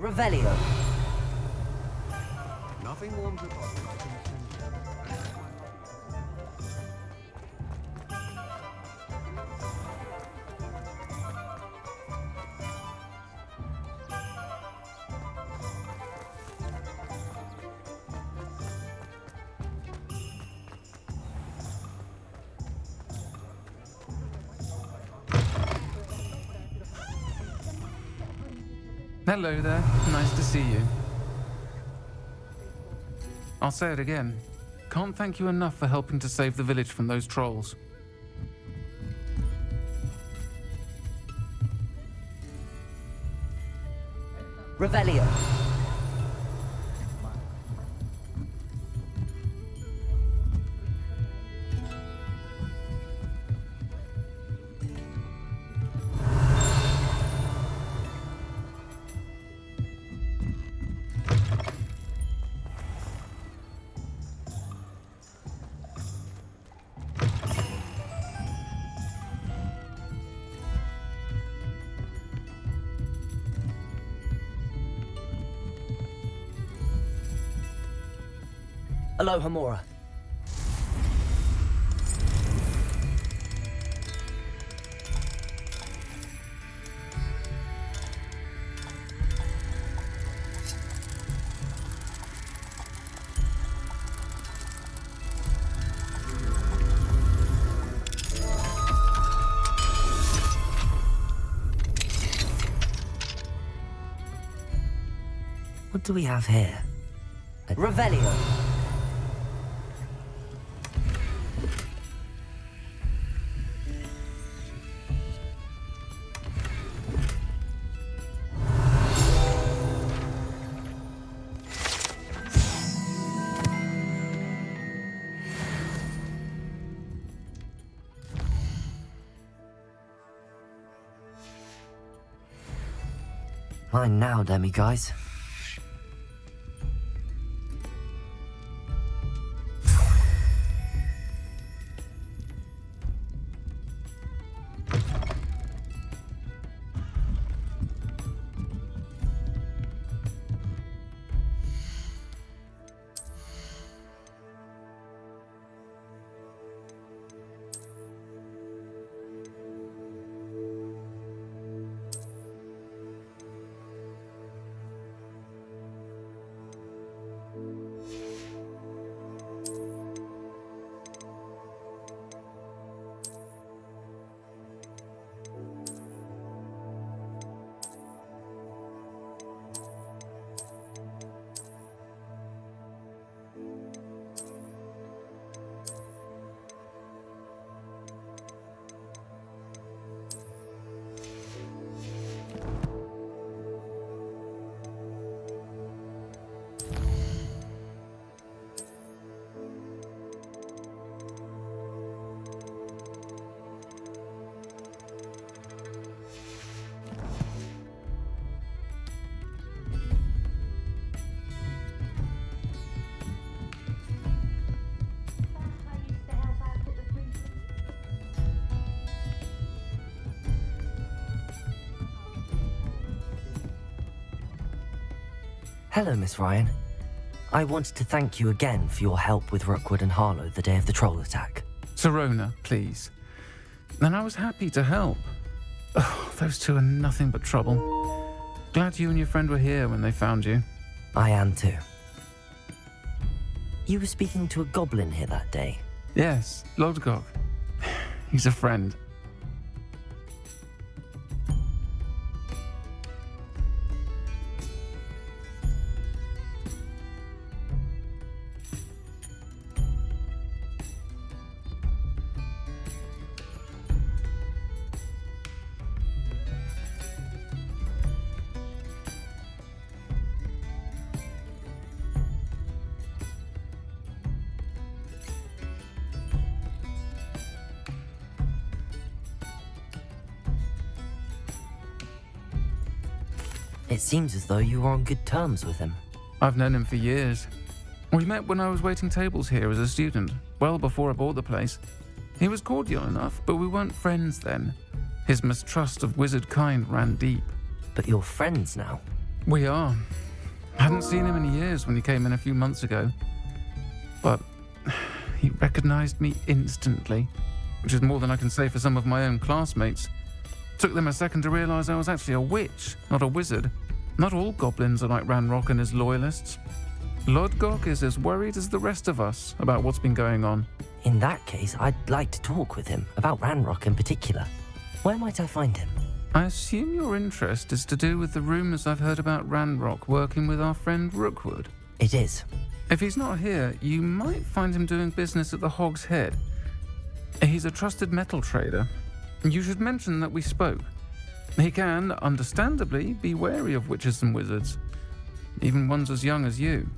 Revelio. Nothing warms a body like an Hello there, nice to see you. I'll say it again. Can't thank you enough for helping to save the village from those trolls. Revelio. Aloha Mora. What do we have here? Revelio. Mine now, demi guys. Hello, Miss Ryan. I wanted to thank you again for your help with Rookwood and Harlow the day of the troll attack. Serona, please. And I was happy to help. Oh, those two are nothing but trouble. Glad you and your friend were here when they found you. I am too. You were speaking to a goblin here that day. Yes, Lodgok. He's a friend. It seems as though you were on good terms with him. I've known him for years. We met when I was waiting tables here as a student, well before I bought the place. He was cordial enough, but we weren't friends then. His mistrust of wizard kind ran deep. But you're friends now? We are. Hadn't seen him in years when he came in a few months ago. But he recognized me instantly, which is more than I can say for some of my own classmates. Took them a second to realize I was actually a witch, not a wizard. Not all goblins are like Ranrock and his loyalists. Lodgok is as worried as the rest of us about what's been going on. In that case, I'd like to talk with him, about Ranrock in particular. Where might I find him? I assume your interest is to do with the rumors I've heard about Ranrock working with our friend Rookwood. It is. If he's not here, you might find him doing business at the Hog's Head. He's a trusted metal trader. You should mention that we spoke. He can, understandably, be wary of witches and wizards, even ones as young as you.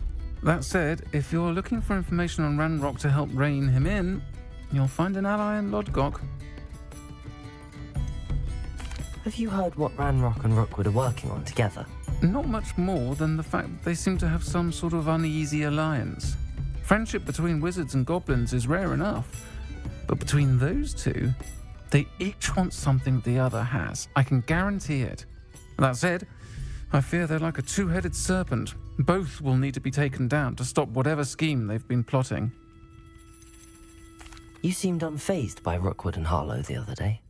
That said, if you're looking for information on Ranrock to help rein him in, you'll find an ally in Lodgok. Have you heard what Ranrock and Rookwood are working on together? Not much more than the fact that they seem to have some sort of uneasy alliance. Friendship between wizards and goblins is rare enough, but between those two, they each want something the other has. I can guarantee it. That said, I fear they're like a two-headed serpent. Both will need to be taken down to stop whatever scheme they've been plotting. You seemed unfazed by Rookwood and Harlow the other day.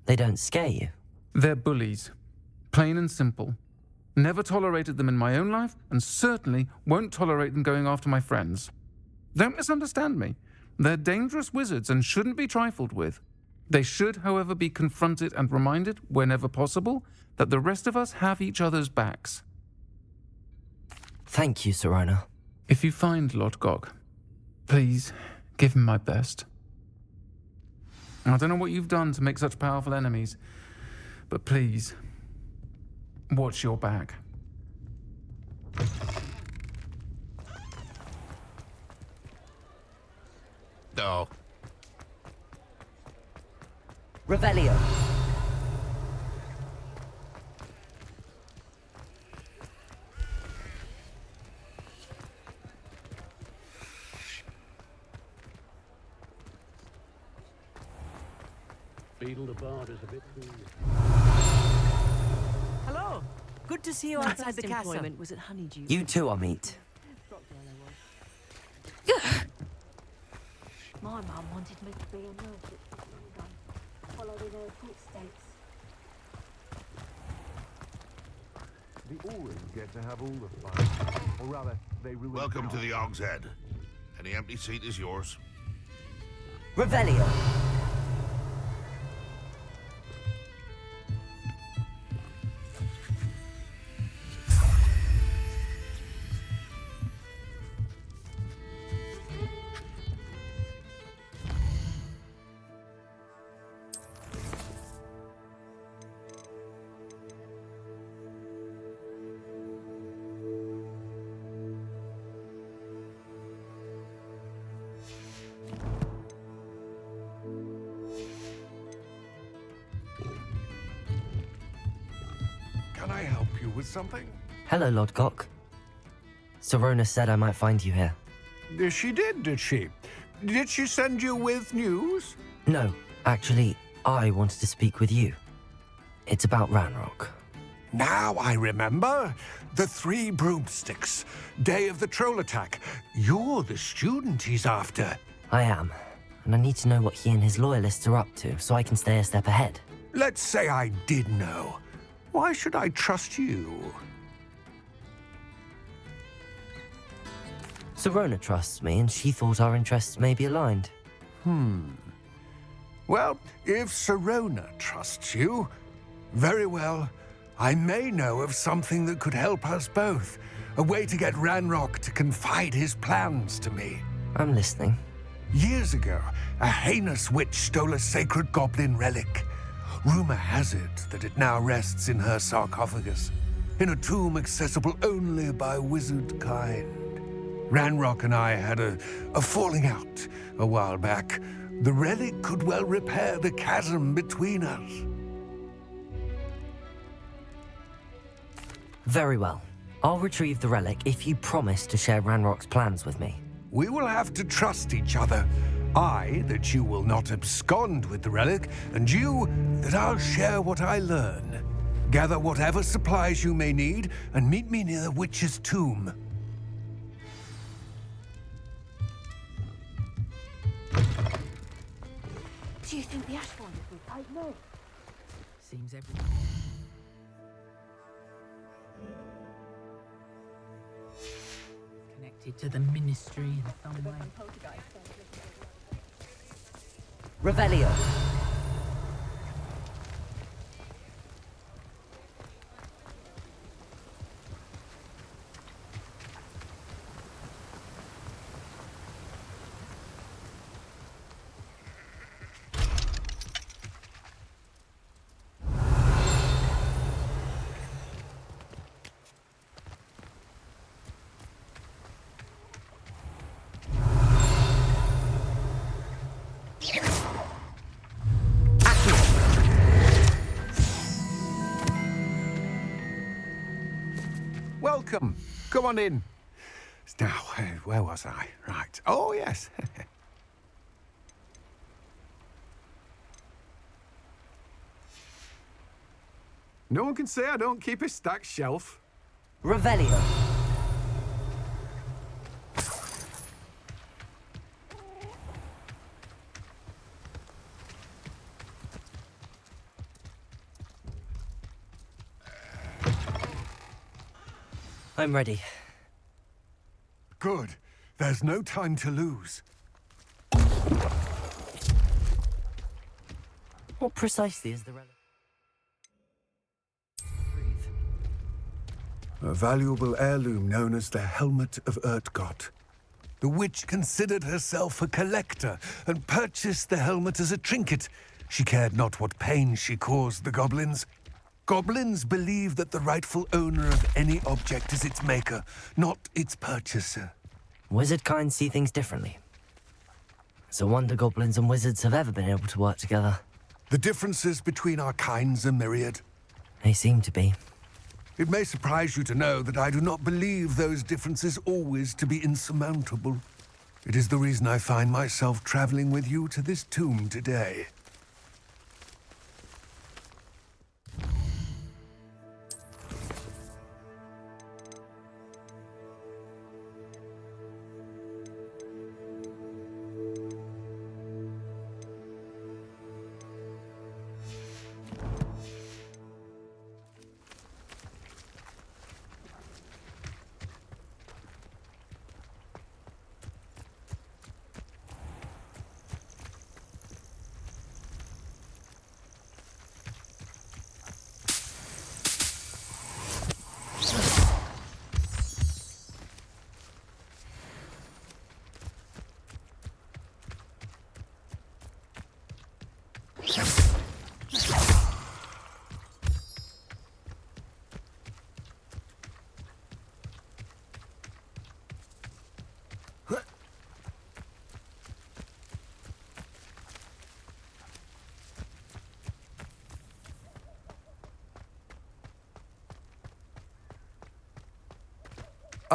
They don't scare you. They're bullies. Plain and simple. Never tolerated them in my own life, and certainly won't tolerate them going after my friends. Don't misunderstand me. They're dangerous wizards and shouldn't be trifled with. They should, however, be confronted and reminded, whenever possible, that the rest of us have each other's backs. Thank you, Serona. If you find Lodgok, please give him my best. I don't know what you've done to make such powerful enemies, but please, watch your back. No. Revelio. Beetle the Bard is a bit too... Hello. Good to see you My outside first the castle. employment was at Honeydew. You too, Amit. My mum wanted me to be a nurse at Semoga, following her footsteps. The Aurors get to have all the fun. Or rather, they ruin... Welcome to the Hog's Head. Any empty seat is yours. Revelio. Can I help you with something? Hello, Lodgok. Serona said I might find you here. She did she? Did she send you with news? No, actually, I wanted to speak with you. It's about Ranrock. Now I remember. The 3 broomsticks. Day of the troll attack. You're the student he's after. I am, and I need to know what he and his loyalists are up to so I can stay a step ahead. Let's say I did know. Why should I trust you? Serona trusts me, and she thought our interests may be aligned. Well, if Serona trusts you, very well. I may know of something that could help us both. A way to get Ranrock to confide his plans to me. I'm listening. Years ago, a heinous witch stole a sacred goblin relic. Rumor has it that it now rests in her sarcophagus, in a tomb accessible only by wizard kind. Ranrock and I had a falling out a while back. The relic could well repair the chasm between us. Very well. I'll retrieve the relic if you promise to share Ranrock's plans with me. We will have to trust each other. I, that you will not abscond with the relic, and you, that I'll share what I learn. Gather whatever supplies you may need and meet me near the witch's tomb. Do you think the ash wand will be tight? No. Seems every... Connected to the ministry in some way. Revelio. Welcome. Come on in. Now, where was I? Right. Oh, yes. No one can say I don't keep a stacked shelf. Revelio. I'm ready. Good. There's no time to lose. What precisely is the relic? A valuable heirloom known as the Helmet of Urtkot. The witch considered herself a collector and purchased the helmet as a trinket. She cared not what pain she caused the goblins. Goblins believe that the rightful owner of any object is its maker, not its purchaser. Wizard kind see things differently. It's a wonder goblins and wizards have ever been able to work together. The differences between our kinds are myriad. They seem to be. It may surprise you to know that I do not believe those differences always to be insurmountable. It is the reason I find myself traveling with you to this tomb today.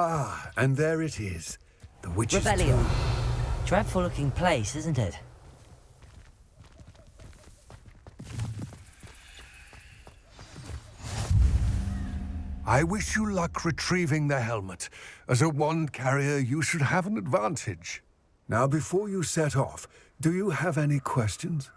Ah, and there it is. The witch's Revelio. tomb. Dreadful looking place, isn't it? I wish you luck retrieving the helmet. As a wand carrier, you should have an advantage. Now, before you set off, do you have any questions?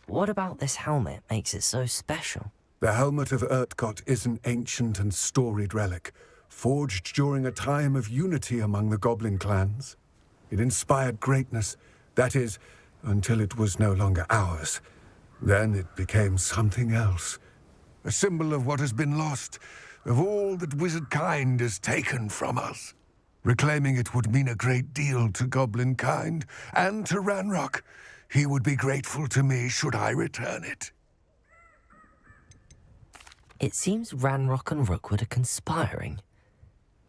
What about this helmet makes it so special? The Helmet of Urtkot is an ancient and storied relic, forged during a time of unity among the goblin clans. It inspired greatness, that is, until it was no longer ours. Then it became something else. A symbol of what has been lost, of all that wizard kind has taken from us. Reclaiming it would mean a great deal to goblin kind, and to Ranrock. He would be grateful to me should I return it. It seems Ranrock and Rookwood are conspiring.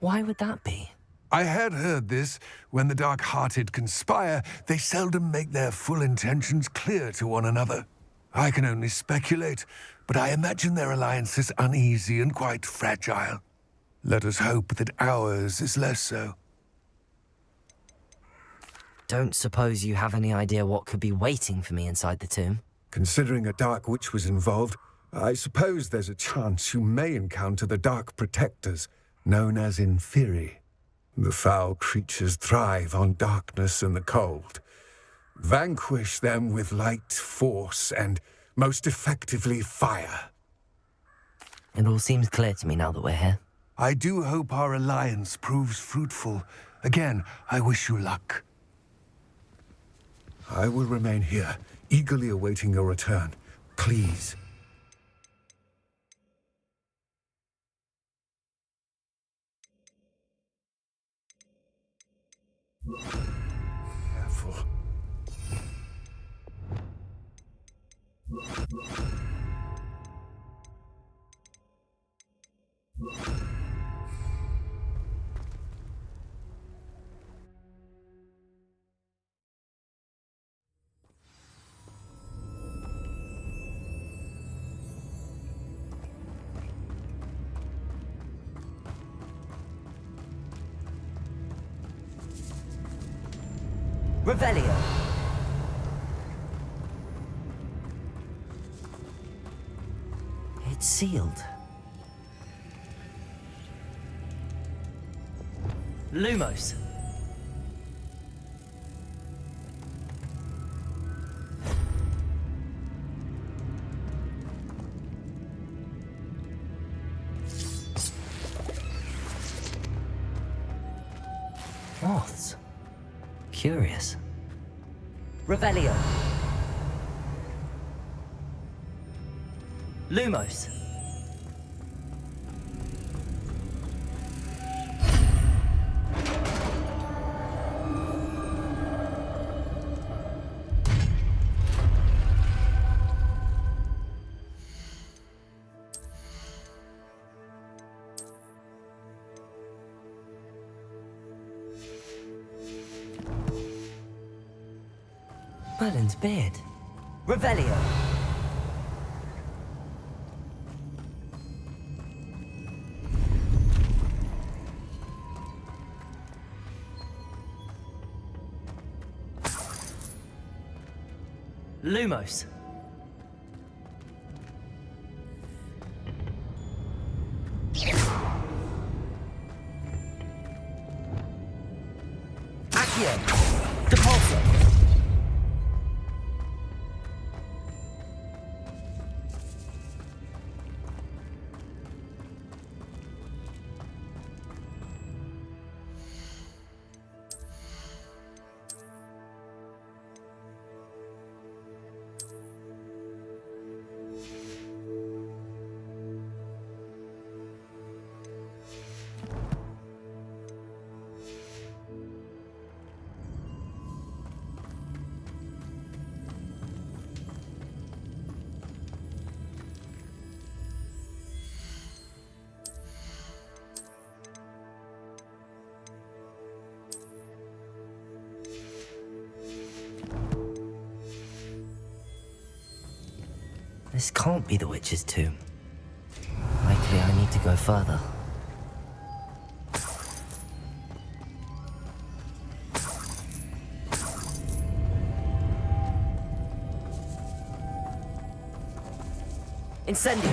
Why would that be? I had heard this. When the dark-hearted conspire, they seldom make their full intentions clear to one another. I can only speculate, but I imagine their alliance is uneasy and quite fragile. Let us hope that ours is less so. Don't suppose you have any idea what could be waiting for me inside the tomb? Considering a dark witch was involved, I suppose there's a chance you may encounter the dark protectors, known as inferi. The foul creatures thrive on darkness and the cold. Vanquish them with light, force, and most effectively fire. It all seems clear to me now that we're here. I do hope our alliance proves fruitful. Again, I wish you luck. I will remain here, eagerly awaiting your return. Please. Careful. Revelio. It's sealed. Lumos. Moths. Curious. Revelio. Lumos. Merlin's beard. Revelio. Lumos. Accio. Depulso. This can't be the witch's tomb. Likely I need to go further. Incendio!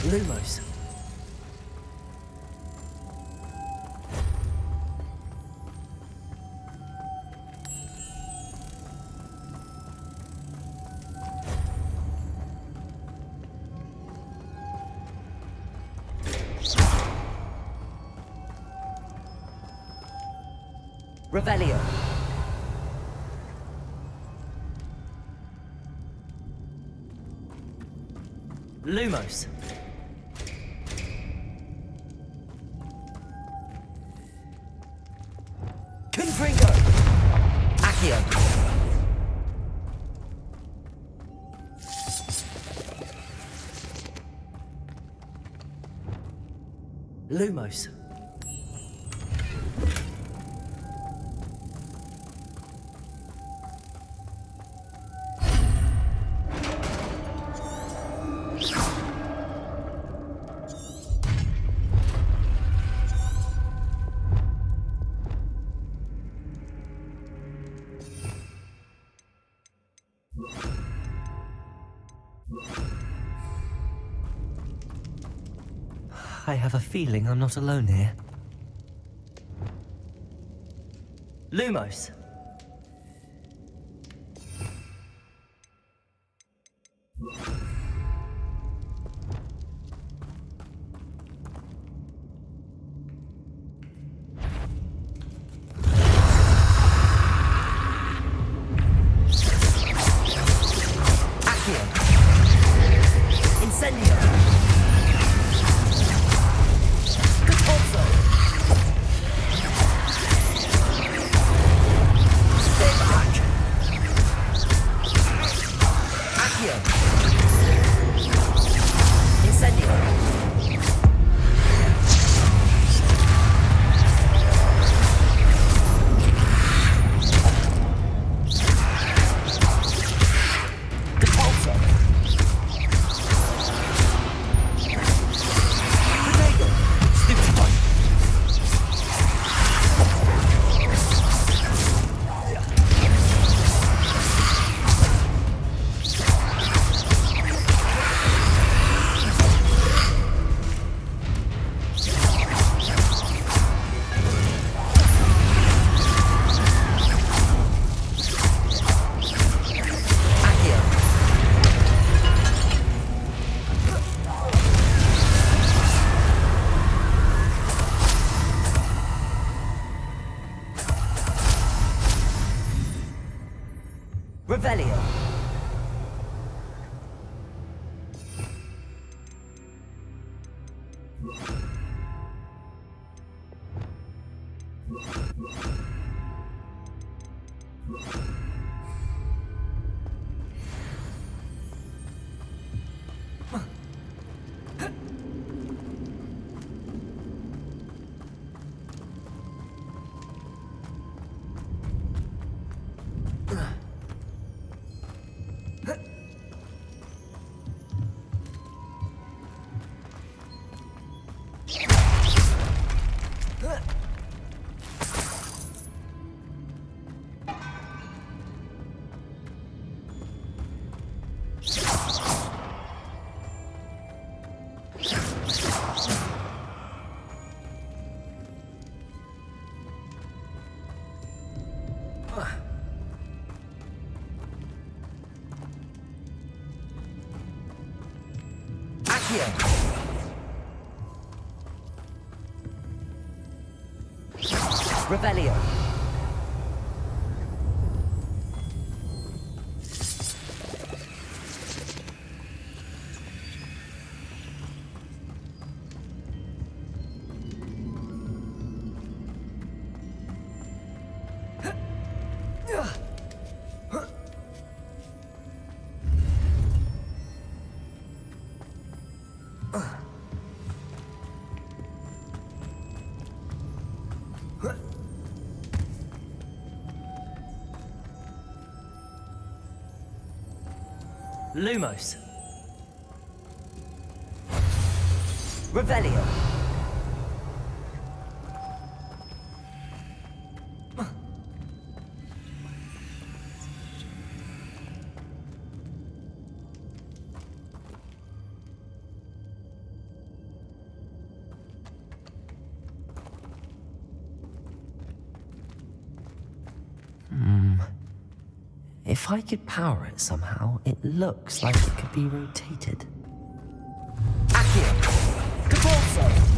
Lumos. Revelio. Lumos. Confringo. Accio. Lumos. I have a feeling I'm not alone here. Lumos! Incendio! Repulso! Saberhack! Accio! Incendio! Repulso! Revelio. Revelio. Lumos. Revelio. If I could power it somehow, it looks like it could be rotated. Accio! Capulso!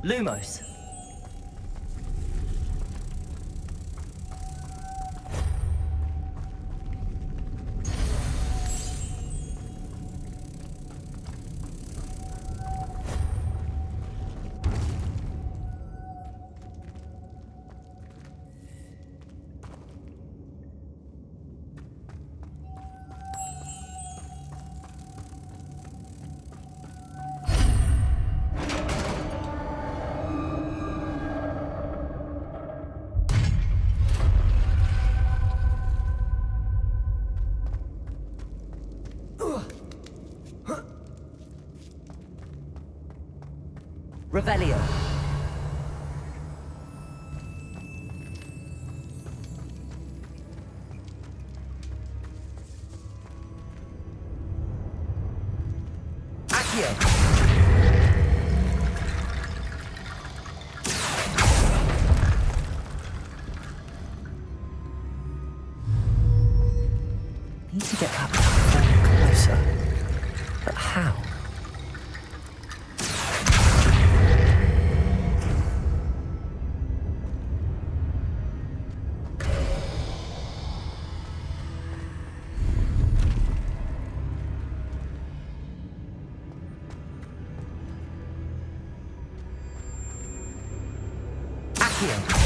Lumos. Revelio. Accio. Need to get that platform closer. But how? Accio.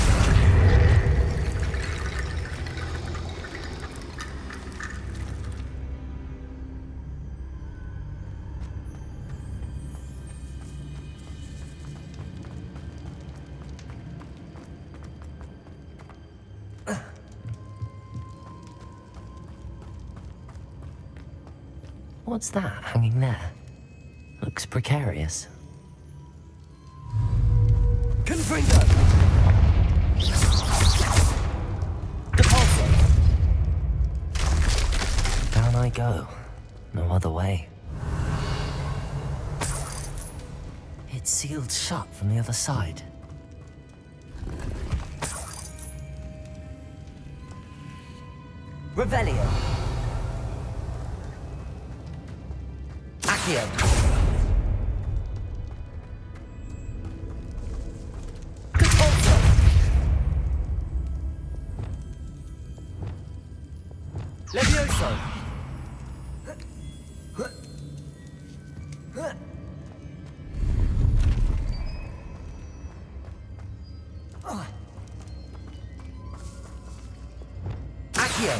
What's that hanging there? Looks precarious. Confringo! Depulso! Down I go. No other way. It's sealed shut from the other side. Revelio! Accio! Depulso! Levioso! Accio!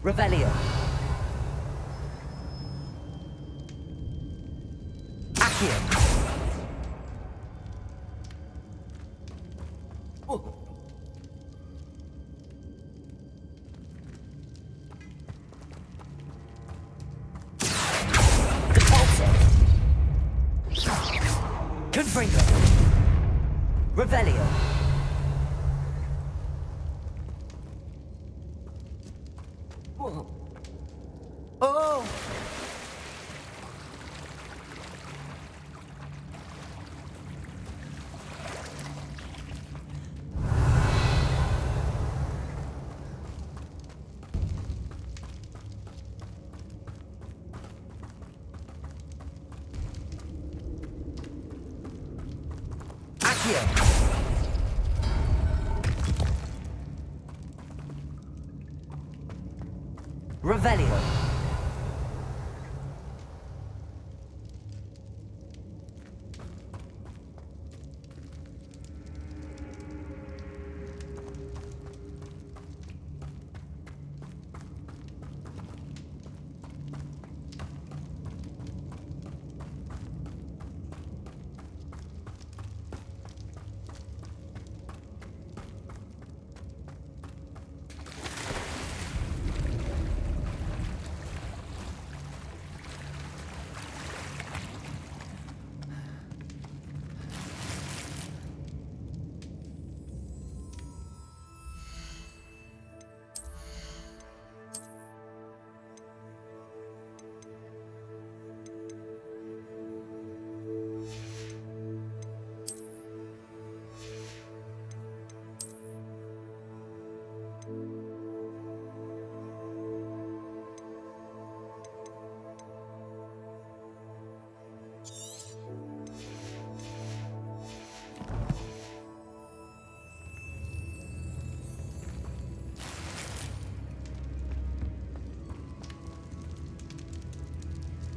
Revelio. Accio. Depulso. Confringo. Revelio. Oh! Accio! Revelio.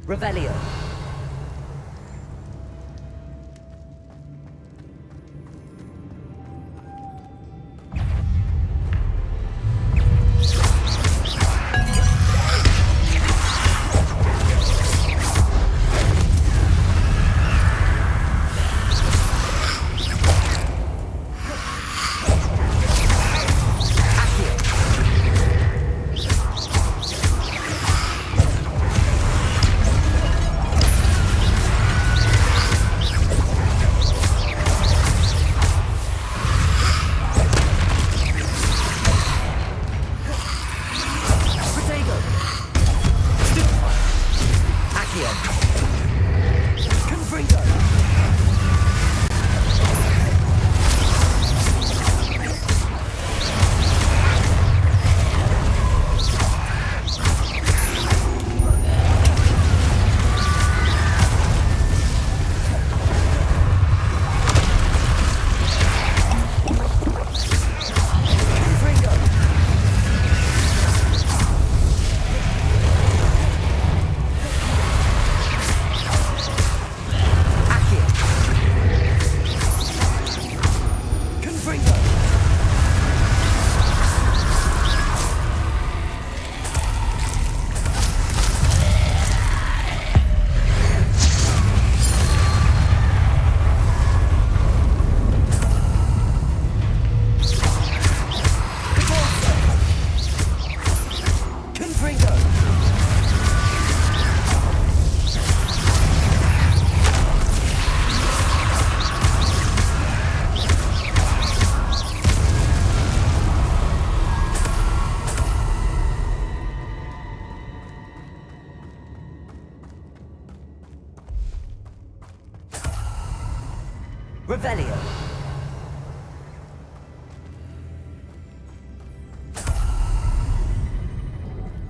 Revelio.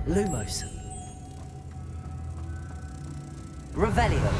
Lumos. Revelio.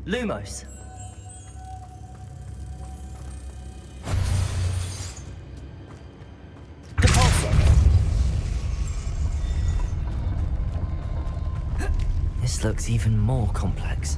Lumos. Depulso. This looks even more complex.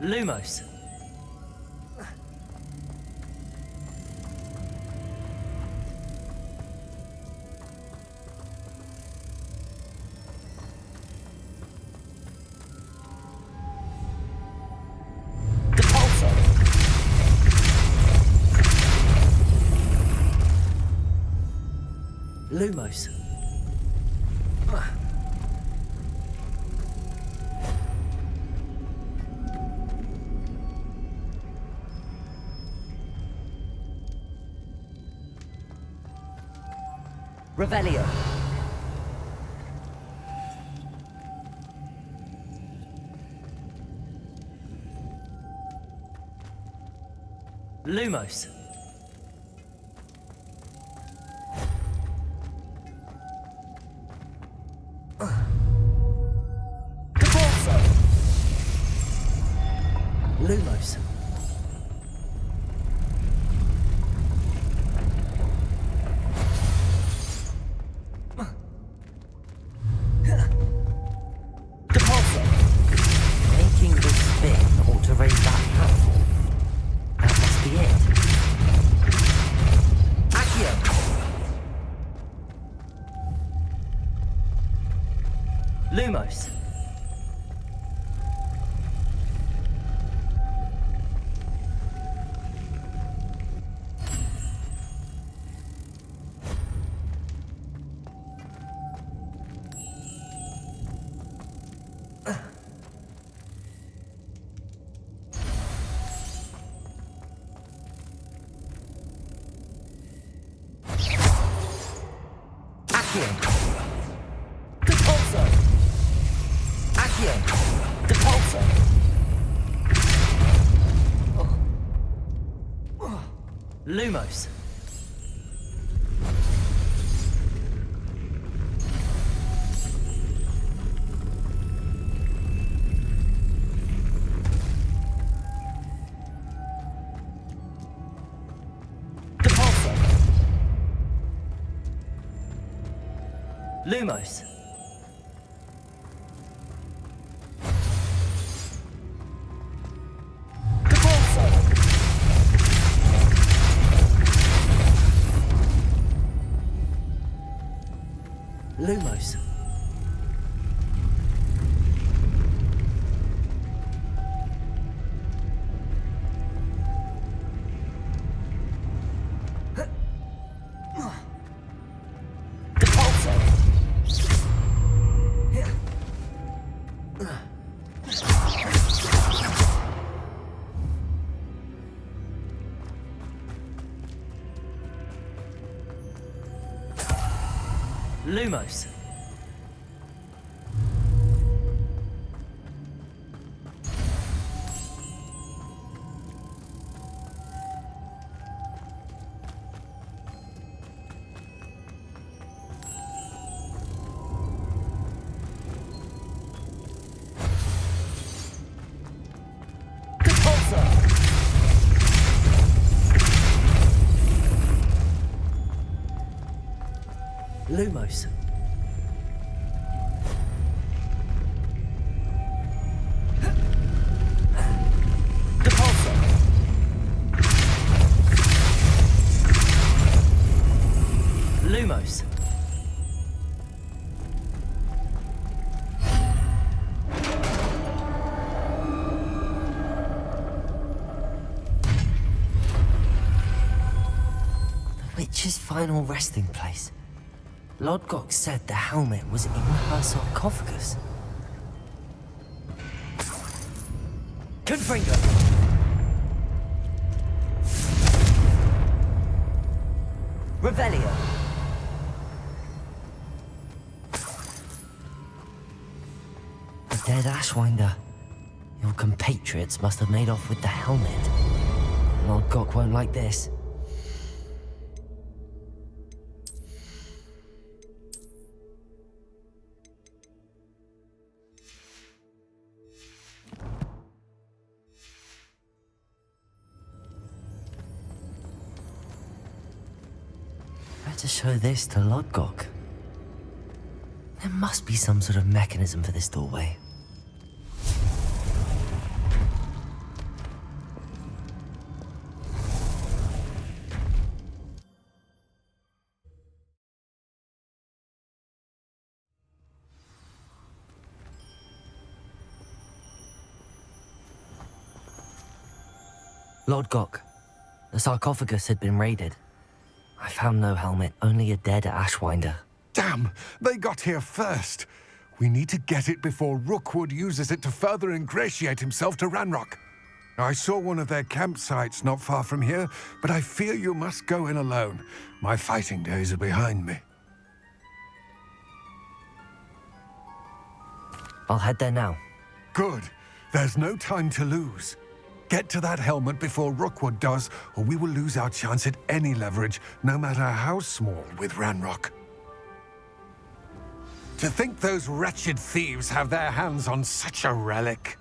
Lumos. Depulso. Lumos. Revelio. Lumos. Depulso. Lumos. Making this spin ought to raise that platform. That must be it. Accio. Lumos. Accio. Depulso. Accio. Depulso. Lumos. Depulso. Lumos. Lumos. Lumos. Lumos. Lumos. The witch's final resting place. Lodgok said the helmet was in her sarcophagus. Confringo! Revelio! The dead Ashwinder. Your compatriots must have made off with the helmet. Lodgok won't like this. To show this to Lodgok. There must be some sort of mechanism for this doorway. Lodgok, the sarcophagus had been raided. I found no helmet, only a dead Ashwinder. Damn! They got here first. We need to get it before Rookwood uses it to further ingratiate himself to Ranrock. I saw one of their campsites not far from here, but I fear you must go in alone. My fighting days are behind me. I'll head there now. Good. There's no time to lose. Get to that helmet before Rookwood does, or we will lose our chance at any leverage, no matter how small, with Ranrock. To think those wretched thieves have their hands on such a relic.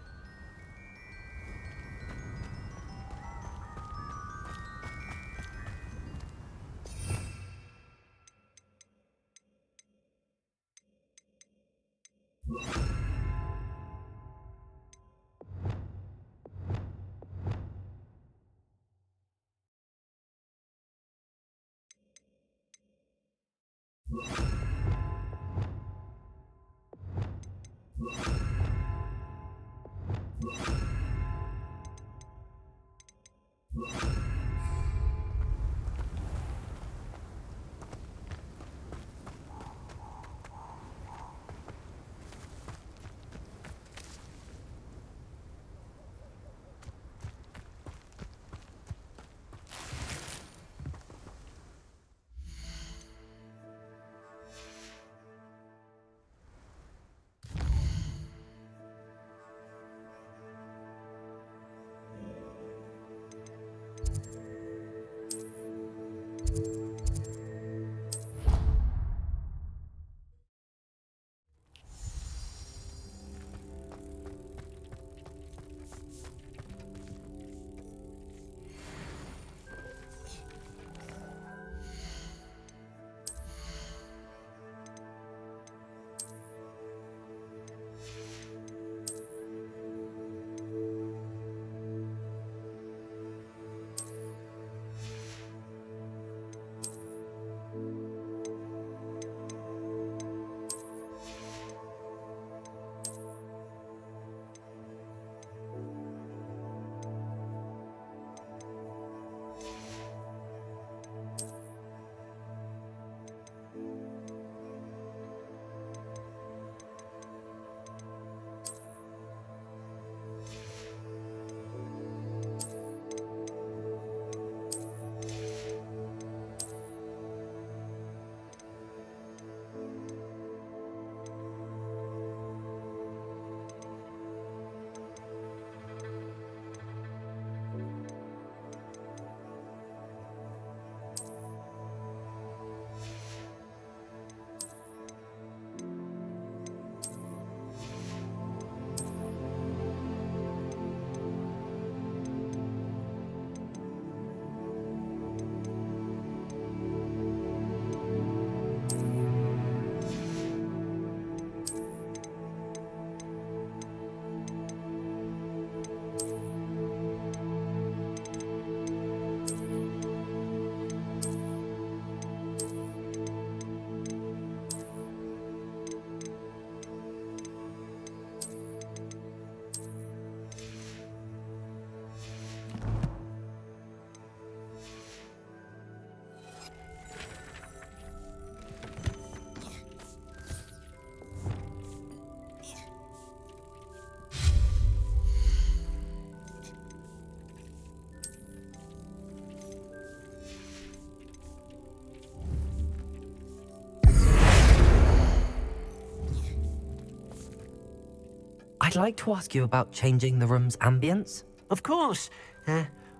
I'd like to ask you about changing the room's ambience. Of course.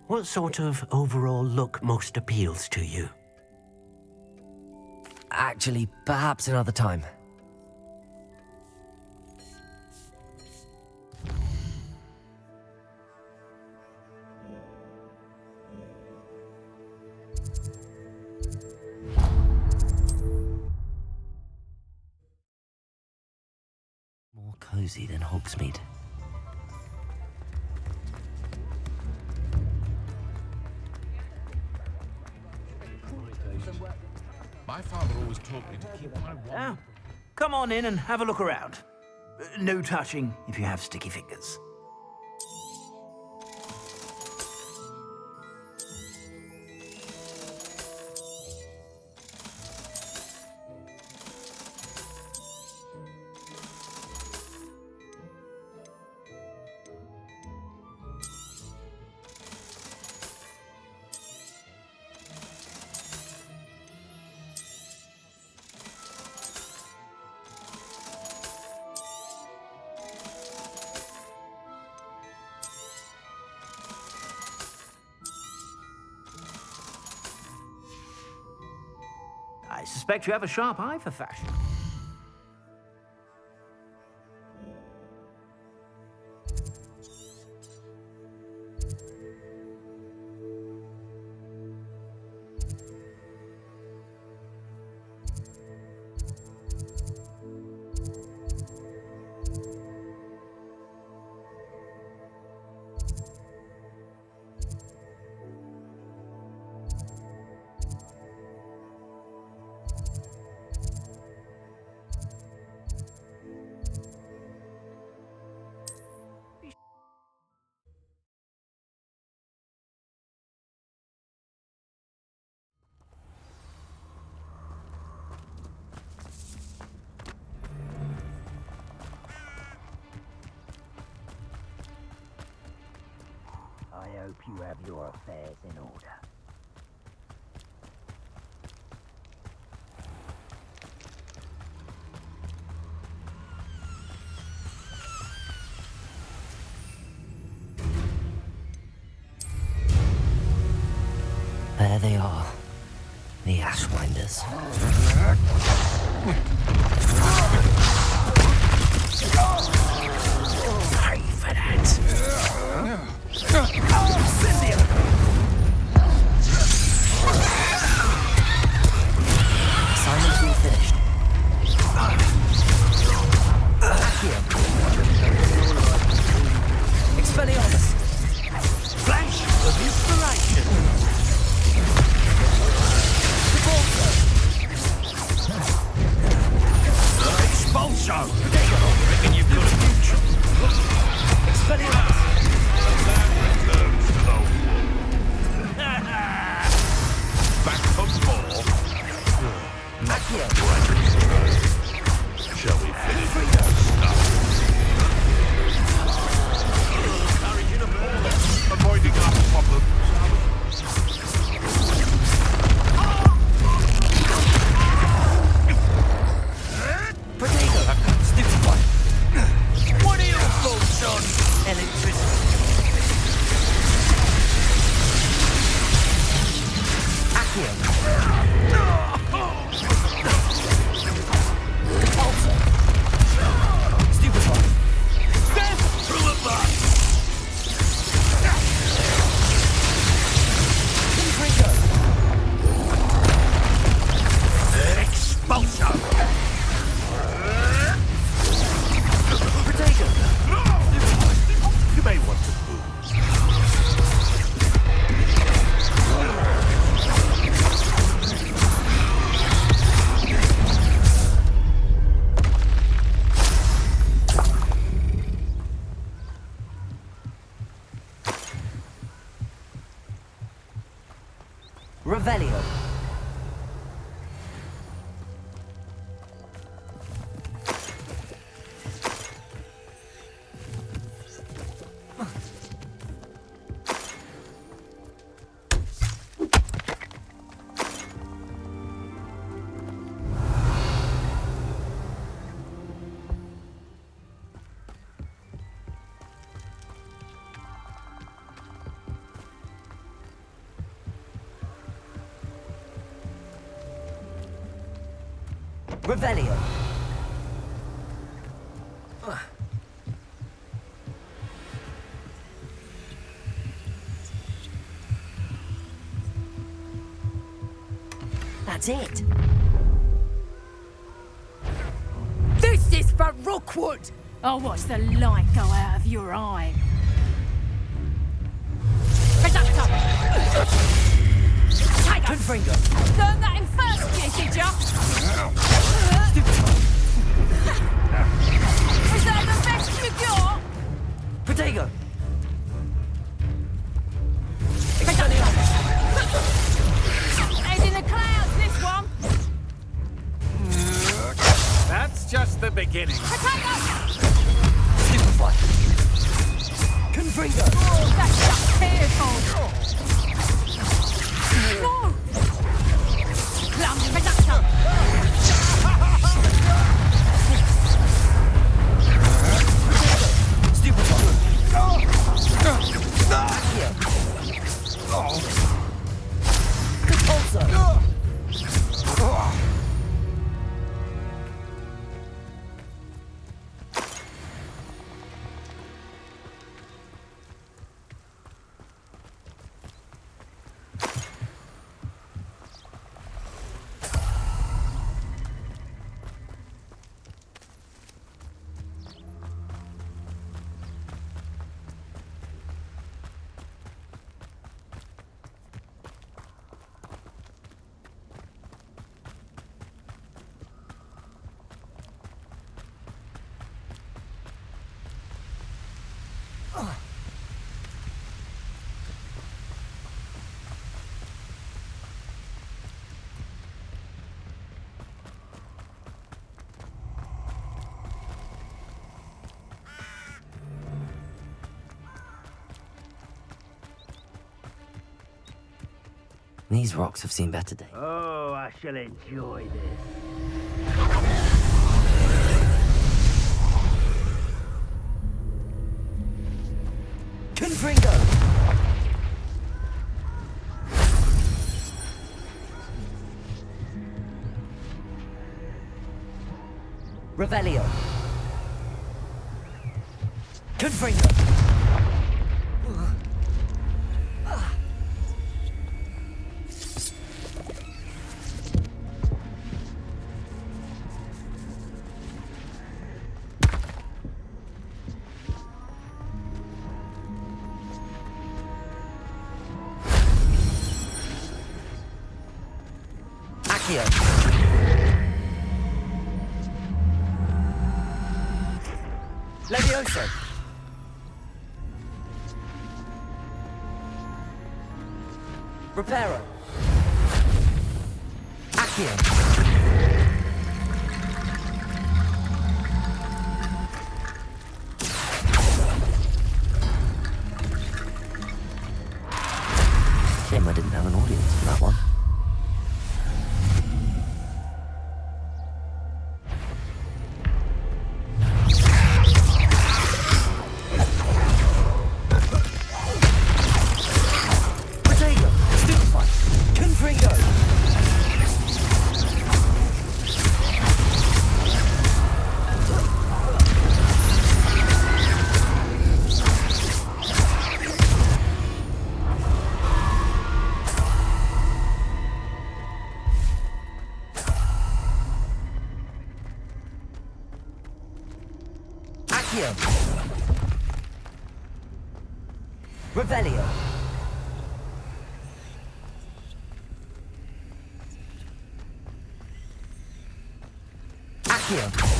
What sort of overall look most appeals to you? Actually, perhaps another time. More cozy than Hogsmeade. My father always taught me to keep my Now, come on in and have a look around. No touching if you have sticky fingers. I suspect you have a sharp eye for fashion. I hope you have your affairs in order. There they are. The Ashwinders. Sorry for that. Assignment's been finished. Accio. Expelliarmus. Flash of inspiration. Expulso. Reckon you've got a future. Expelliarmus. back for more. Accio. Shall we finish with that stuff? Avoiding our problems. Potato. Stupid one. What are your thoughts on electricity? Accio. Repulsor. Stupid one. Death through a bus. Intrigo. Expulso. Potato. You may want to move. Revelio. Revelio. That's it. This is for Rookwood! I'll watch the light go out of your eye. Conductor! Tiger! Confringo. Learn that in first year, did ya? Is that the best you got? Protego. Head in the clouds, this one! That's just the beginning. Potato! Stupefy. Confringo. Oh, that's just tearful! No! Plum potato! These rocks have seen better days. Oh, I shall enjoy this. Confringo! Revelio. Confringo. Accio. Levioso. Reparo. Accio. Shame I didn't have an audience for that one. Revelio. Accio.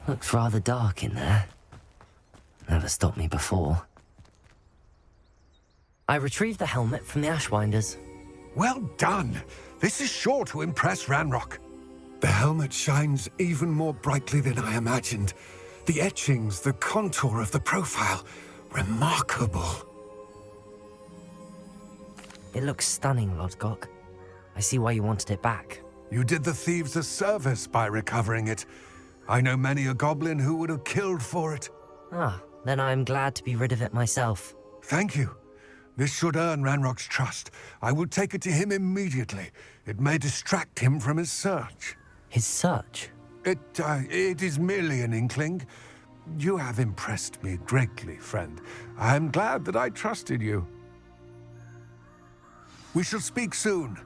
Looks rather dark in there. Never stopped me before. I retrieved the helmet from the Ashwinders. Well done. This is sure to impress Ranrock. The helmet shines even more brightly than I imagined. The etchings, the contour of the profile, remarkable. It looks stunning, Lodgok. I see why you wanted it back. You did the thieves a service by recovering it. I know many a goblin who would have killed for it. Ah, then I am glad to be rid of it myself. Thank you. This should earn Ranrock's trust. I will take it to him immediately. It may distract him from his search. His search? It is merely an inkling. You have impressed me greatly, friend. I am glad that I trusted you. We shall speak soon.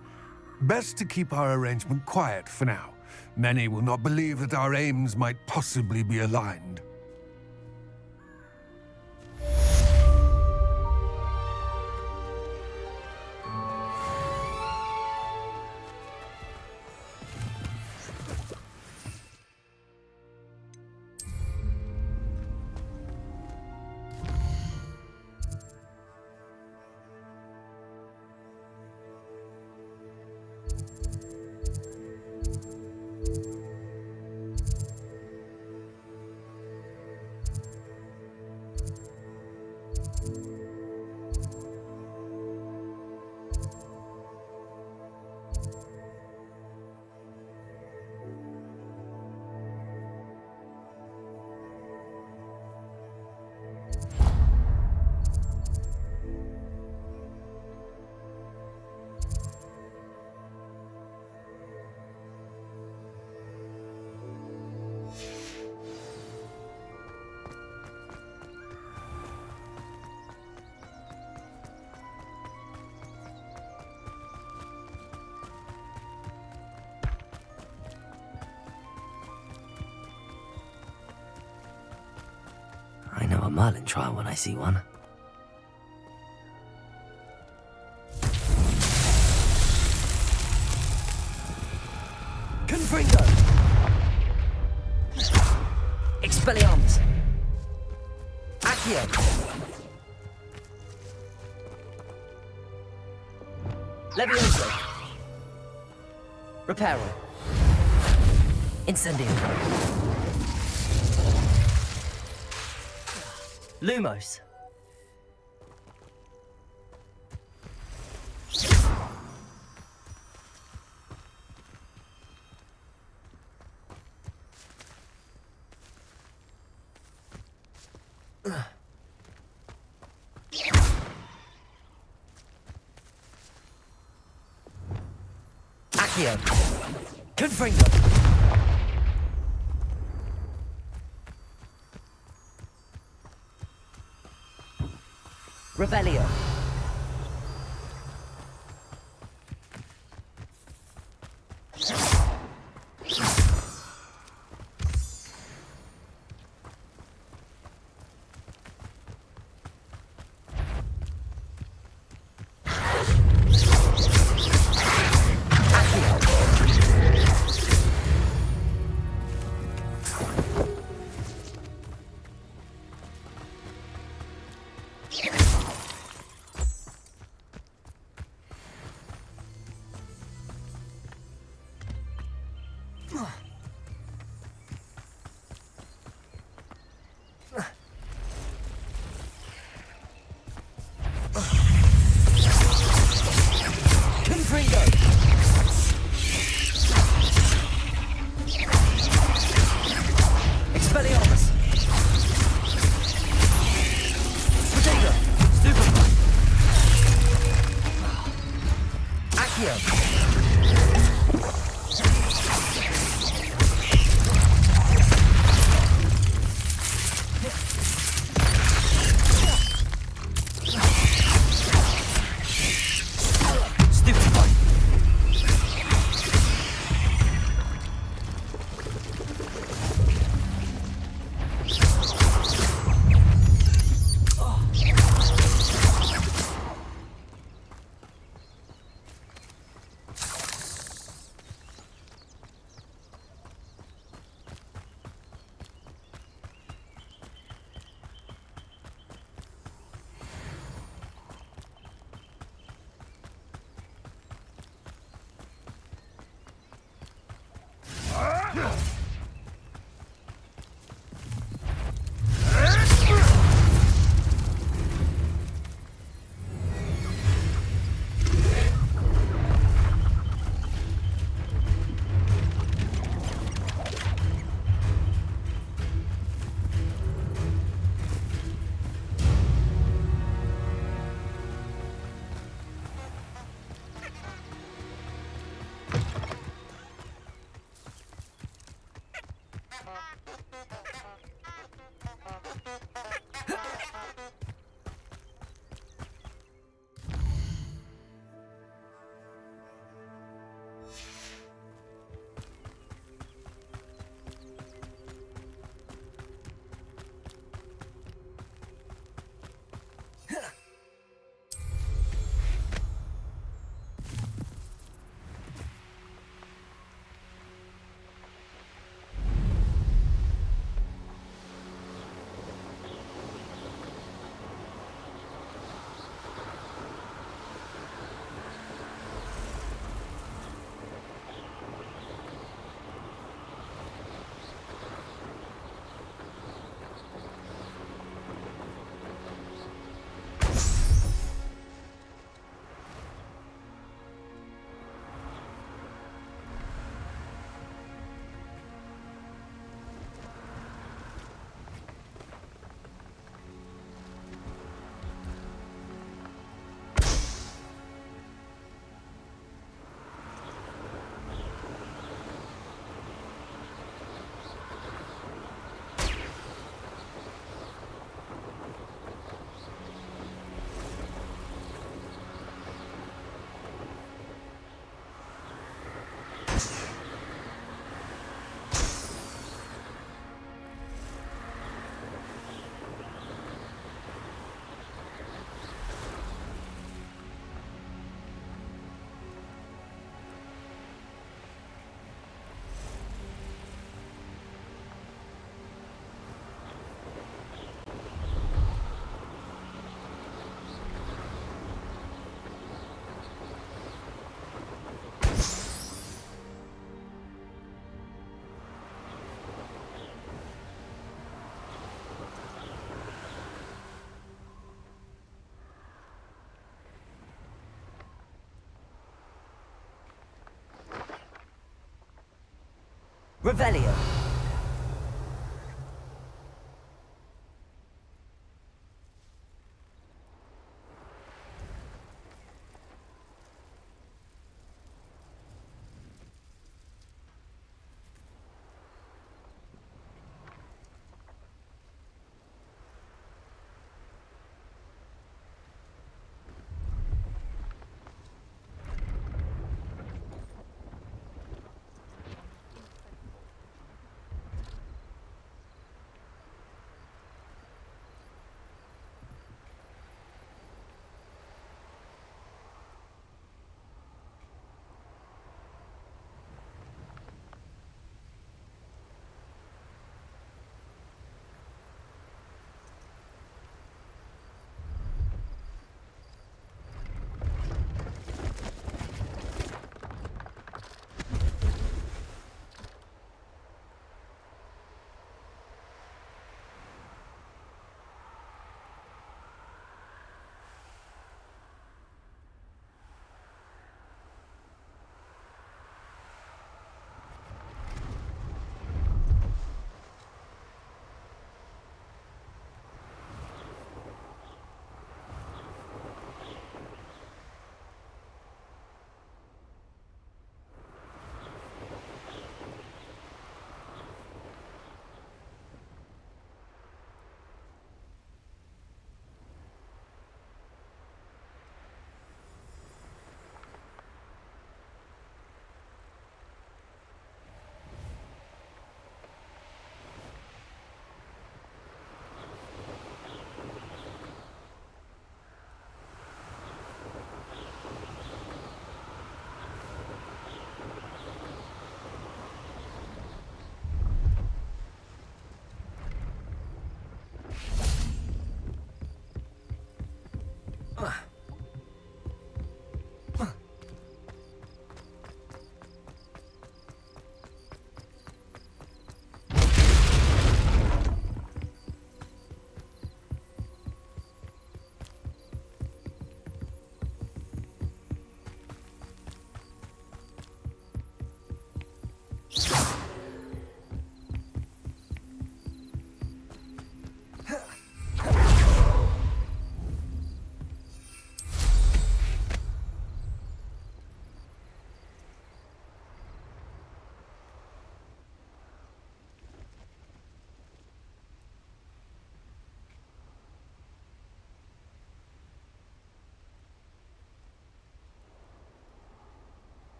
Best to keep our arrangement quiet for now. Many will not believe that our aims might possibly be aligned. I know a Merlin trial when I see one. Confringo! Expelliarmus! Accio! Levioso! Reparo! Incendio! Lumos. Accio. Confringo. Revelio. Revelio.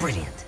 Brilliant.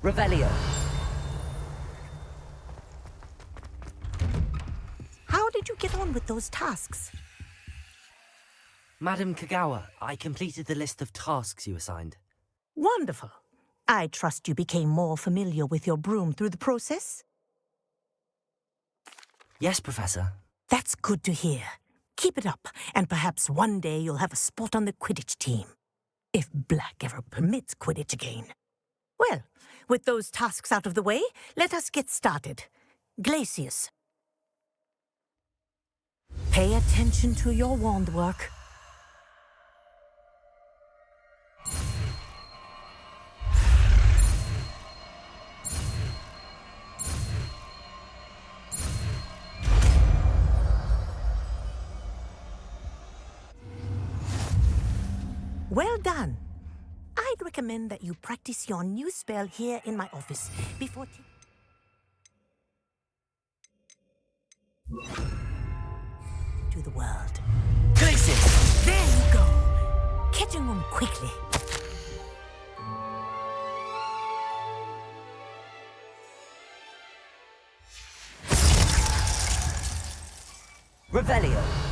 Revelio. How did you get on with those tasks? Madam Kagawa, I completed the list of tasks you assigned. Wonderful. I trust you became more familiar with your broom through the process? Yes, Professor. That's good to hear. Keep it up, and perhaps one day you'll have a spot on the Quidditch team. If Black ever permits Quidditch again. Well, with those tasks out of the way, let us get started. Glacius. Pay attention to your wand work. Well done. I'd recommend that you practice your new spell here in my office before... to the world. Glacius! There you go. Catching them quickly. Revelio.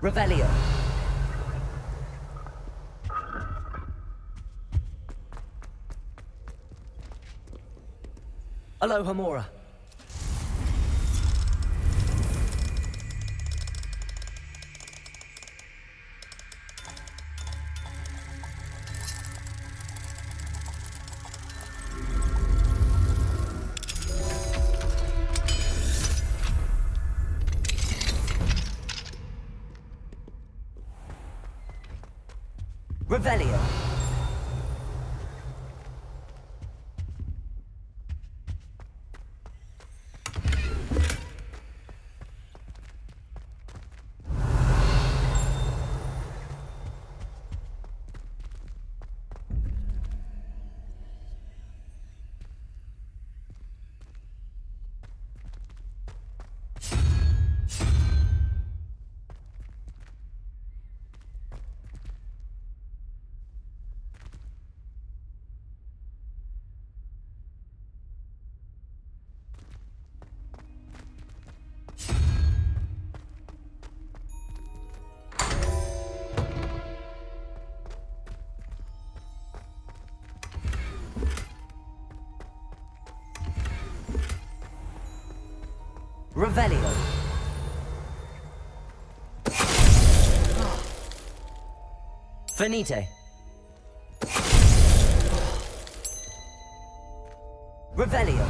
Revelio. Aloha Mora. Revelio. Revelio. Finite. Revelio.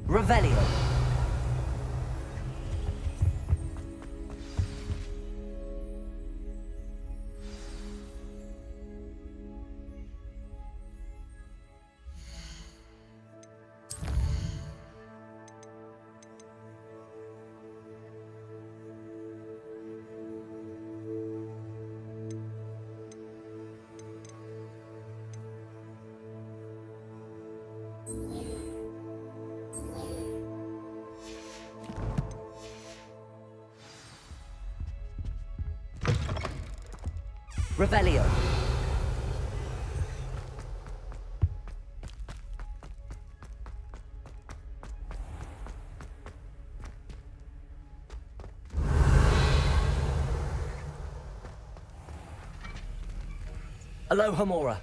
Revelio. Revelio. Aloha Mora.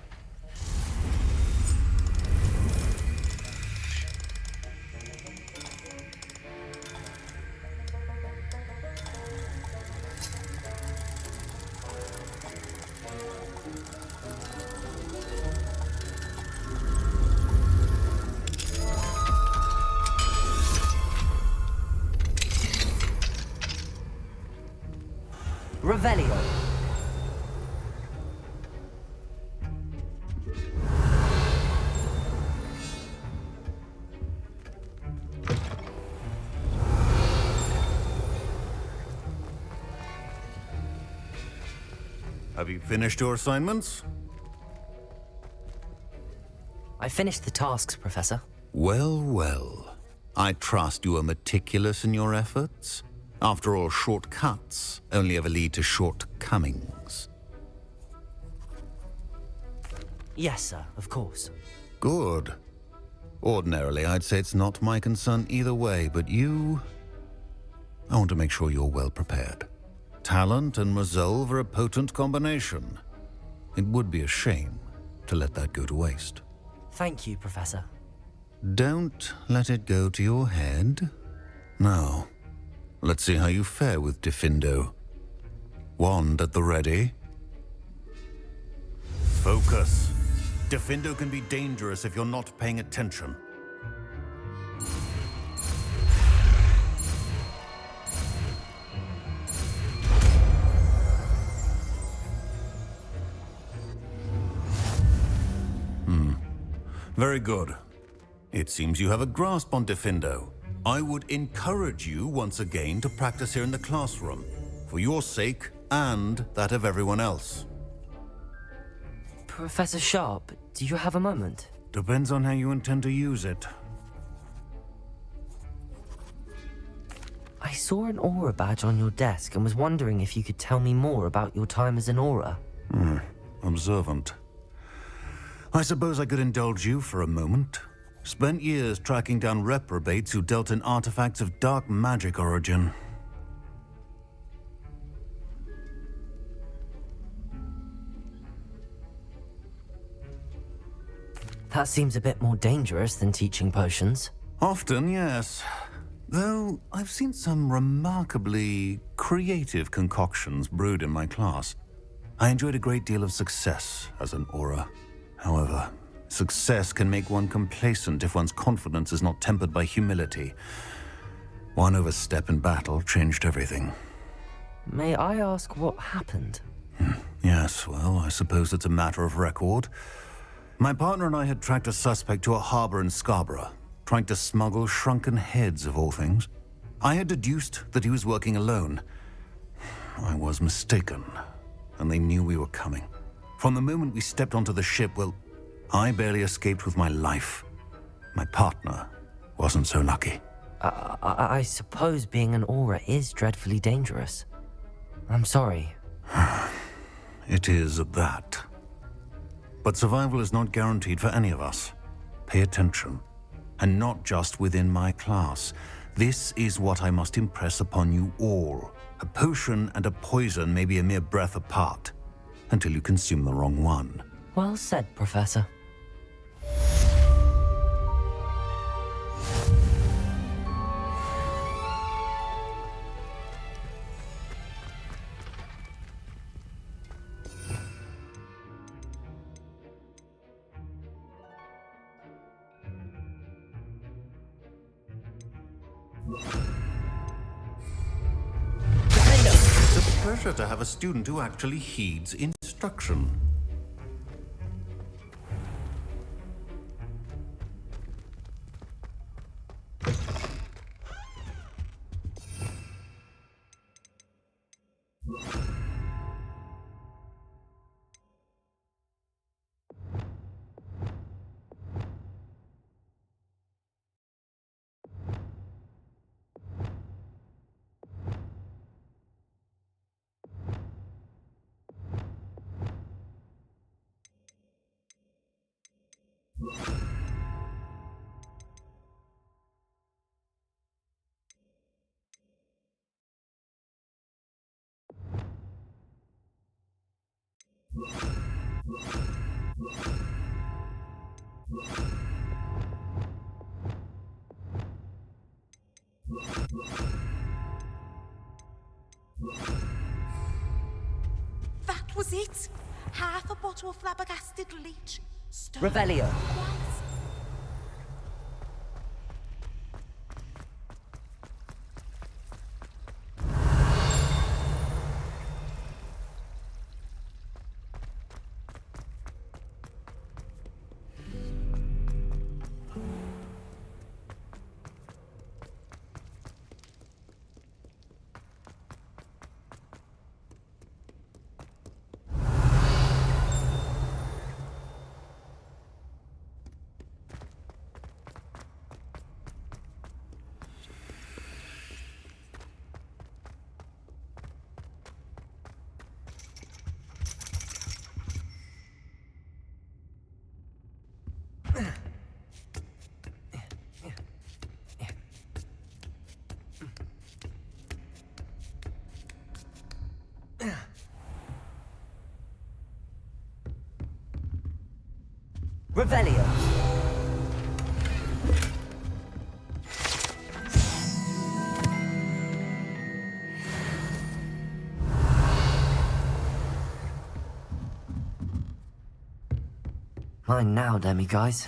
Revelio. Have you finished your assignments? I finished the tasks, Professor. Well, well. I trust you are meticulous in your efforts. After all, shortcuts only ever lead to shortcomings. Yes, sir, of course. Good. Ordinarily, I'd say it's not my concern either way, but you... I want to make sure you're well prepared. Talent and resolve are a potent combination. It would be a shame to let that go to waste. Thank you, Professor. Don't let it go to your head. Now, let's see how you fare with Diffindo. Wand at the ready. Focus. Diffindo can be dangerous if you're not paying attention. Very good. It seems you have a grasp on Diffindo. I would encourage you once again to practice here in the classroom, for your sake and that of everyone else. Professor Sharp, do you have a moment? Depends on how you intend to use it. I saw an aura badge on your desk and was wondering if you could tell me more about your time as an aura. Observant. I suppose I could indulge you for a moment. Spent years tracking down reprobates who dealt in artifacts of dark magic origin. That seems a bit more dangerous than teaching potions. Often, yes. Though I've seen some remarkably creative concoctions brewed in my class. I enjoyed a great deal of success as an aura. However, success can make one complacent if one's confidence is not tempered by humility. One overstep in battle changed everything. May I ask what happened? Yes, well, I suppose it's a matter of record. My partner and I had tracked a suspect to a harbor in Scarborough, trying to smuggle shrunken heads of all things. I had deduced that he was working alone. I was mistaken, and they knew we were coming. From the moment we stepped onto the ship, well, I barely escaped with my life. My partner wasn't so lucky. I suppose being an aura is dreadfully dangerous. I'm sorry. It is that. But survival is not guaranteed for any of us. Pay attention. And not just within my class. This is what I must impress upon you all. A potion and a poison may be a mere breath apart, until you consume the wrong one. Well said, Professor. pleasure to have a student who actually heeds instruction. That was it. Half a bottle of flabbergasted leech. Revelio. Revelio. Mine now, demiguys.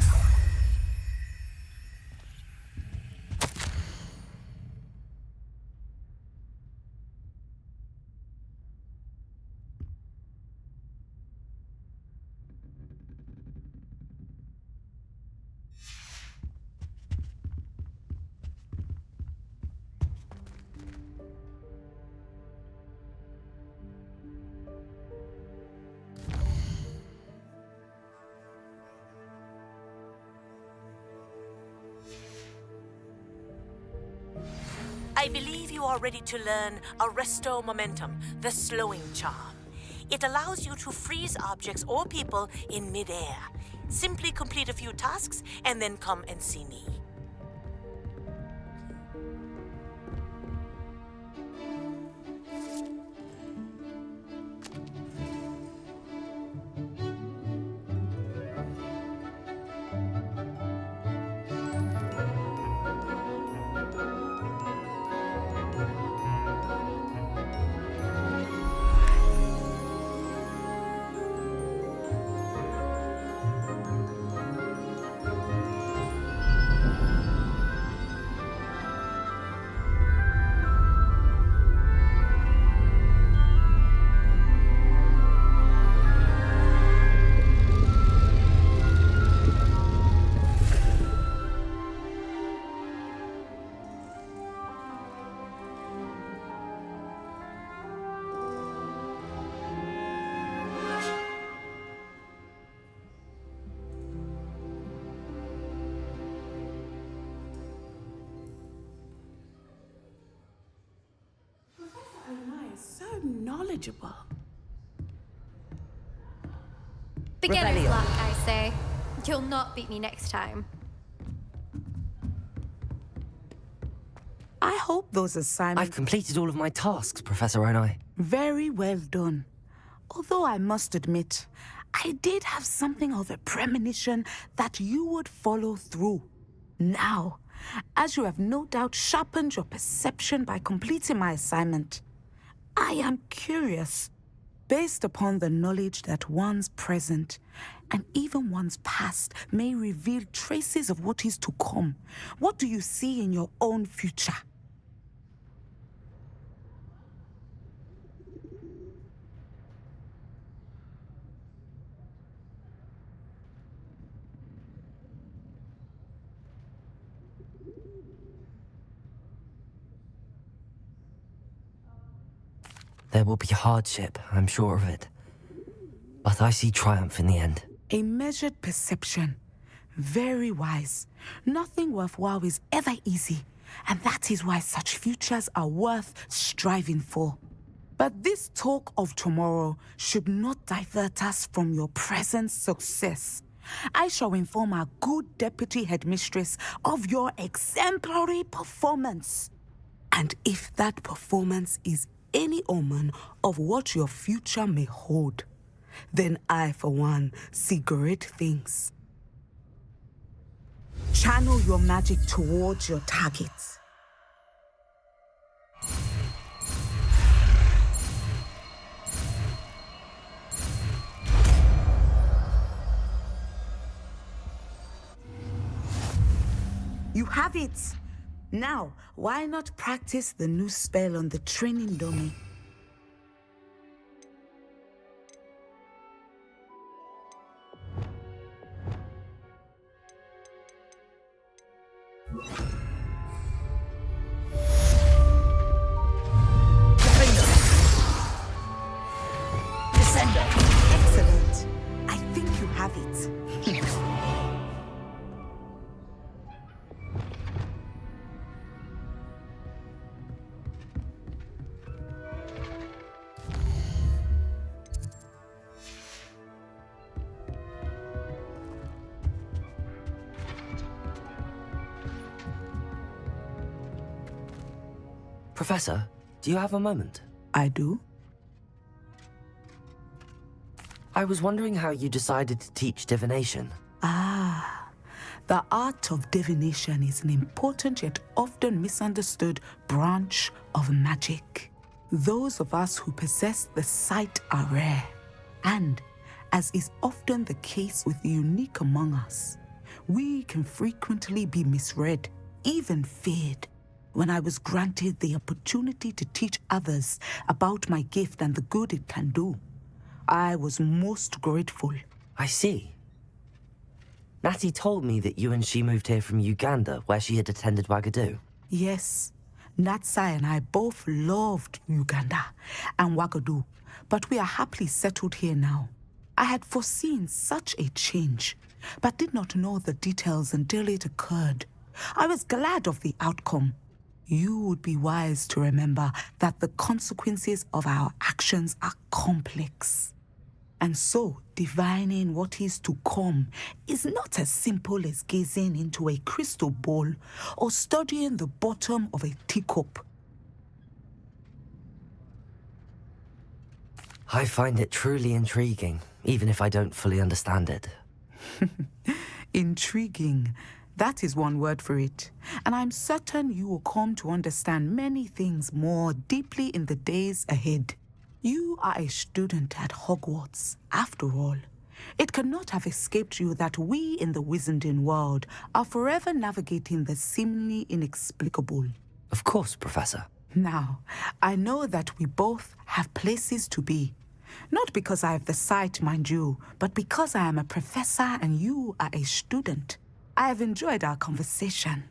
I believe you are ready to learn Arresto Momentum, the slowing charm. It allows you to freeze objects or people in midair. Simply complete a few tasks and then come and see me. Knowledgeable. Beginner's luck, I say. You'll not beat me next time. I hope those assignments... I've completed all of my tasks, Professor Onai. Very well done. Although I must admit, I did have something of a premonition that you would follow through. Now, as you have no doubt sharpened your perception by completing my assignment, I am curious, based upon the knowledge that one's present and even one's past may reveal traces of what is to come. What do you see in your own future? There will be hardship, I'm sure of it. But I see triumph in the end. A measured perception. Very wise. Nothing worthwhile is ever easy, and that is why such futures are worth striving for. But this talk of tomorrow should not divert us from your present success. I shall inform our good deputy headmistress of your exemplary performance. And if that performance is any omen of what your future may hold, then I, for one, see great things. Channel your magic towards your targets. You have it! Now, why not practice the new spell on the training dummy? Excellent. I think you have it. Professor, do you have a moment? I do. I was wondering how you decided to teach divination. The art of divination is an important yet often misunderstood branch of magic. Those of us who possess the sight are rare, and, as is often the case with the unique among us, we can frequently be misread, even feared. When I was granted the opportunity to teach others about my gift and the good it can do, I was most grateful. I see. Natty told me that you and she moved here from Uganda, where she had attended Wagadu. Yes, Natsai and I both loved Uganda and Wagadu, but we are happily settled here now. I had foreseen such a change, but did not know the details until it occurred. I was glad of the outcome. You would be wise to remember that the consequences of our actions are complex. And so, divining what is to come is not as simple as gazing into a crystal ball or studying the bottom of a teacup. I find it truly intriguing, even if I don't fully understand it. Intriguing. That is one word for it. And I'm certain you will come to understand many things more deeply in the days ahead. You are a student at Hogwarts, after all. It cannot have escaped you that we in the Wizarding world are forever navigating the seemingly inexplicable. Of course, Professor. Now, I know that we both have places to be. Not because I have the sight, mind you, but because I am a professor and you are a student. I have enjoyed our conversation.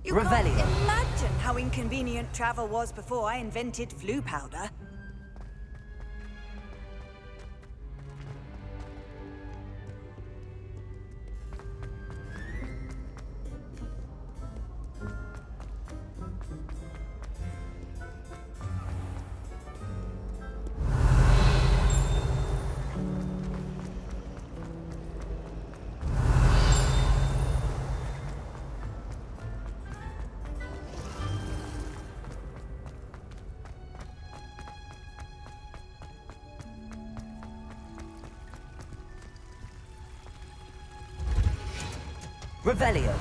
You can't imagine how inconvenient travel was before I invented flu powder. Revelio.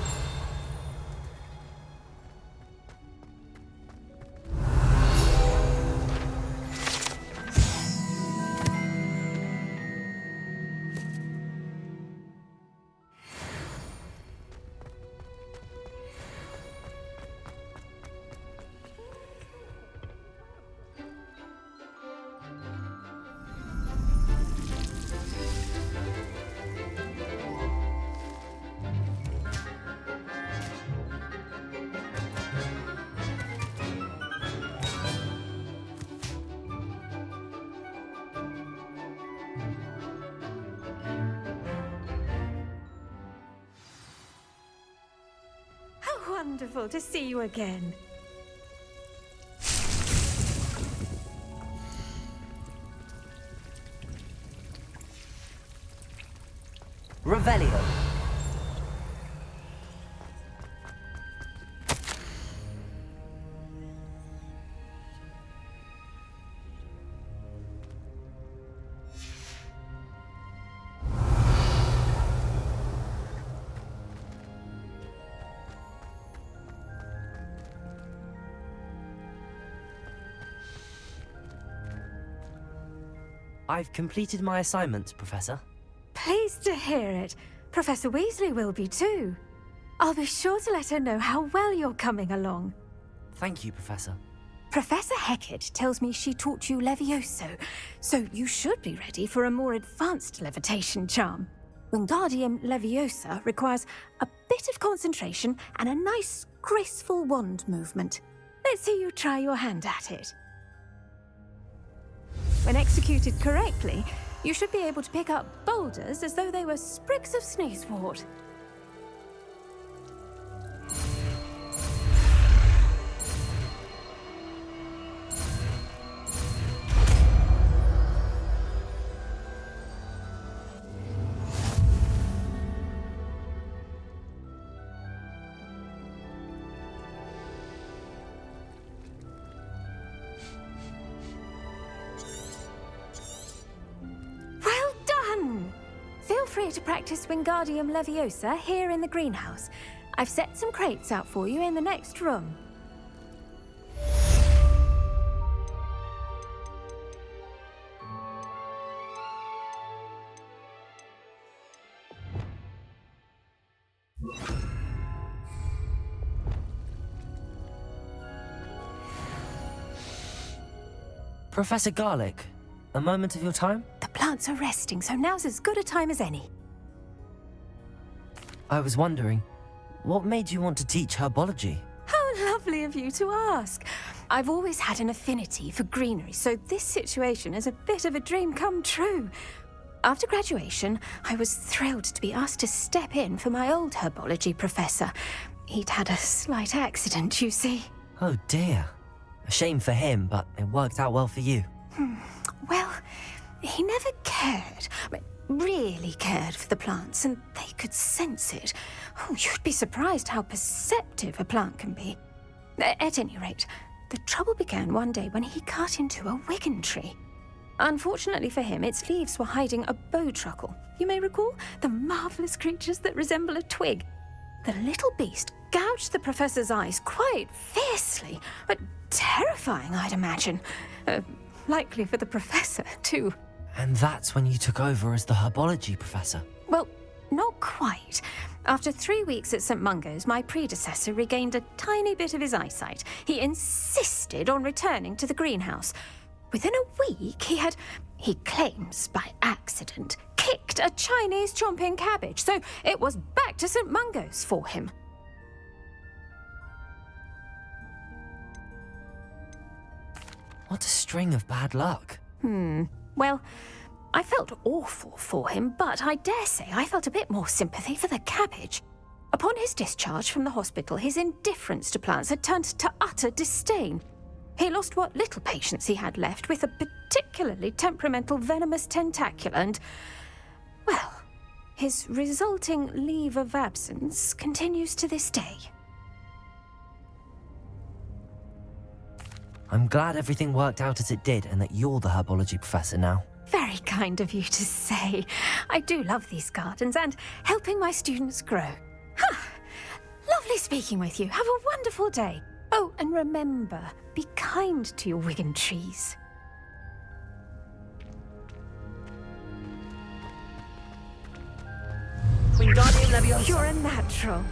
Wonderful to see you again. Revelio. I've completed my assignment, Professor. Pleased to hear it. Professor Weasley will be too. I'll be sure to let her know how well you're coming along. Thank you, Professor. Professor Hecat tells me she taught you Levioso, so you should be ready for a more advanced levitation charm. Wingardium Leviosa requires a bit of concentration and a nice, graceful wand movement. Let's see you try your hand at it. When executed correctly, you should be able to pick up boulders as though they were sprigs of sneezewort. Feel free to practice Wingardium Leviosa here in the greenhouse. I've set some crates out for you in the next room. Professor Garlic, a moment of your time? The plants are resting, so now's as good a time as any. I was wondering, what made you want to teach herbology? How lovely of you to ask. I've always had an affinity for greenery, so this situation is a bit of a dream come true. After graduation, I was thrilled to be asked to step in for my old herbology professor. He'd had a slight accident, you see. Oh dear. A shame for him, but it worked out well for you. Well, he never really cared for the plants, and they could sense it. Oh, you'd be surprised how perceptive a plant can be. At any rate, the trouble began one day when he cut into a Wigan tree. Unfortunately for him, its leaves were hiding a bowtruckle. You may recall the marvellous creatures that resemble a twig. The little beast gouged the professor's eyes quite fiercely, but terrifying, I'd imagine. Likely for the professor, too. And that's when you took over as the herbology professor? Well, not quite. After 3 weeks at St. Mungo's, my predecessor regained a tiny bit of his eyesight. He insisted on returning to the greenhouse. Within a week, he claims by accident, kicked a Chinese chomping cabbage, so it was back to St. Mungo's for him. What a string of bad luck. Well, I felt awful for him, but I dare say I felt a bit more sympathy for the cabbage. Upon his discharge from the hospital, his indifference to plants had turned to utter disdain. He lost what little patience he had left with a particularly temperamental venomous tentacula and, well, his resulting leave of absence continues to this day. I'm glad everything worked out as it did and that you're the herbology professor now. Very kind of you to say. I do love these gardens and helping my students grow. Lovely speaking with you. Have a wonderful day. Oh, and remember, be kind to your Wigan trees. Wingardium Leviosa. You're a natural.